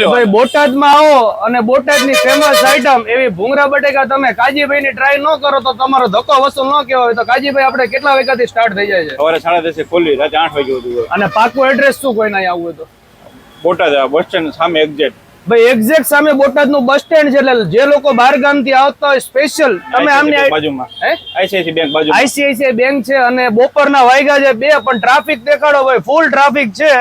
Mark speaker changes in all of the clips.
Speaker 1: ભાઈ બોટાદમાં આવો અને બોટાદની ફેમસ આઈટમ એવી ભૂંગરા બટેકા તમે કાજીભાઈની ટ્રાય ન કરો તો તમારો ધક્કો વસૂલ ન કહેવાય. તો કાજીભાઈ આપણે કેટલા વાગ્યાથી સ્ટાર્ટ થઈ જાય છે?
Speaker 2: સવારે 10:30 ખોલી રાતે 8 વાગે સુધી હોય.
Speaker 1: અને પાકું એડ્રેસ શું કોઈને અહીં આવવું હોય તો?
Speaker 2: બોટાદ બસ સ્ટેન્ડ સામે એક્ઝેક્ટ.
Speaker 1: ભાઈ એક્ઝેક્ટ સામે બોટાદનું બસ સ્ટેન્ડ છે. એટલે જે લોકો બહાર ગામથી આવતા હોય સ્પેશિયલ તમે આમની
Speaker 2: બાજુમાં આઈસીઆઈસી બેંક બાજુમાં
Speaker 1: આઈસીઆઈસીઆઈ બેંક છે અને બપોરના વાગ્યા છે 2 પણ ટ્રાફિક દેખાડો ભાઈ ફૂલ ટ્રાફિક છે.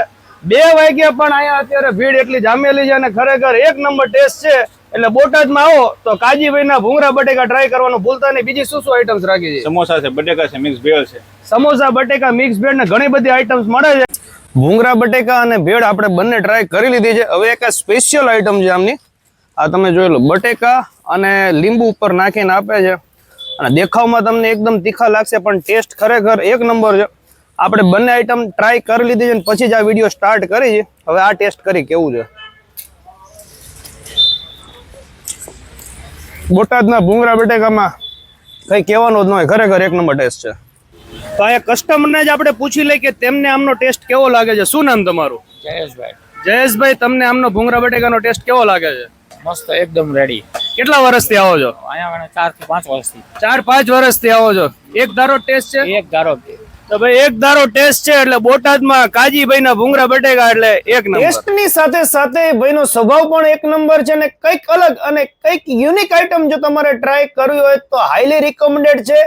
Speaker 1: 2 વાગ્યા પણ અહીંયા અત્યારે ભીડ એટલી જામેલી છે અને ખરેખર એક નંબર ટેસ્ટ છે. એટલે બોટાદમાં આવો તો કાજીભાઈના ભૂંગરા બટેકા ટ્રાય કરવાનું ભૂલતા નહીં. બીજી શું શું આઈટમ્સ રાખી છે?
Speaker 2: સમોસા છે, બટેકા છે, મિક્સ ભેળ છે.
Speaker 1: સમોસા બટેકા મિક્સ ભેળ ને ઘણી બધી આઈટમ્સ મળે છે. ભૂંગરા બટેકા અને ભેળ આપણે બંને ટ્રાય કરી લીધી છે. હવે એક સ્પેશિયલ આઈટમ છે આમની. આ તમે જોઈ લો, બટેકા અને લીંબુ ઉપર નાખીને આપે છે અને દેખાવમાં તમને એકદમ તીખા લાગશે પણ ટેસ્ટ ખરેખર એક નંબર છે. આપણે બંને આઈટમ ટ્રાય કરી લીધી છે પછી જ આ વિડીયો સ્ટાર્ટ કરી છે. હવે આ ટેસ્ટ કરી કેવું છે. બોટાદના ભૂંગરા બટેકામાં કઈ કહેવાનું જ ન હોય, ખરેખર એક નંબર ટેસ્ટ છે. તો આ કસ્ટમરને જ આપણે પૂછી લઈએ કે તેમને આમનો ટેસ્ટ કેવો લાગે છે. શું નામ તમારું?
Speaker 3: જયેશભાઈ.
Speaker 1: જયેશભાઈ, તમને આમનો ભૂંગરા બટેકાનો ટેસ્ટ કેવો લાગે છે?
Speaker 3: મસ્ત, એકદમ રેડી.
Speaker 1: કેટલા વર્ષથી આવો છો?
Speaker 3: અહીંયા 4 થી 5 વર્ષથી.
Speaker 1: 4-5 વર્ષથી આવો છો. એક ધારો ટેસ્ટ છે?
Speaker 3: એક ધારો.
Speaker 1: તો ભાઈ એક ધારો ટેસ્ટ છે એટલે બોટાદમાં કાજીભાઈના ભૂંગરા બટેકા એટલે એક નંબર. ટેસ્ટની સાથે સાથે ભાઈનો સ્વભાવ પણ એક નંબર છે અને કંઈક અલગ અને કંઈક યુનિક આઈટમ જો તમારે ટ્રાય કરવી હોય તો હાઈલી રિકમેન્ડેડ છે.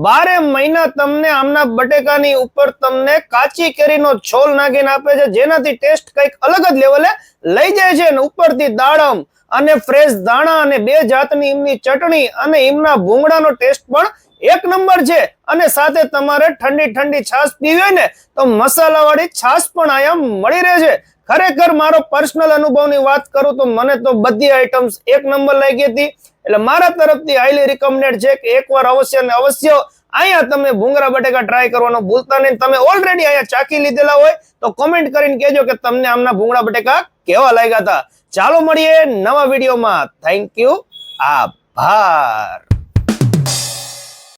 Speaker 1: 12 મહિના તમને આમના બટેકાની ઉપર તમને કાચી કેરીનો છોલ નાખીને આપે છે જેનાથી ટેસ્ટ કંઈક અલગ જ લેવલે લઈ જાય છે. અને ઉપરથી દાડમ અને ફ્રેશ દાણા અને 2 જાતની ઈમની ચટણી અને ઈમના ભૂંગળાનો ટેસ્ટ પણ એક નંબર છે. અને સાથે તમારે ઠંડી ઠંડી છાશ પીવી હોય ને તો મસાલા વાળી છાશ પણ અહીંયા મળી રહે છે. ખરેખર મારો પર્સનલ અનુભવની વાત કરું તો મને તો બધી આઈટમ્સ એક નંબર લાગી હતી. એટલે મારા તરફથી હાઈલી રિકમેન્ડેડ છે કે એકવાર અવશ્ય ને અવશ્ય અહીંયા તમે ભૂંગરા બટેકા ટ્રાય કરવાનું ભૂલતા નહીં. તમે ઓલરેડી અહીંયા ચાખી લીધેલા હોય તો કોમેન્ટ કરીને કહેજો કે તમને આમના ભૂંગળા બટેકા કેવા લાગ્યા હતા. ચાલો મળીએ નવા વિડીયોમાં. Thank you. આભાર.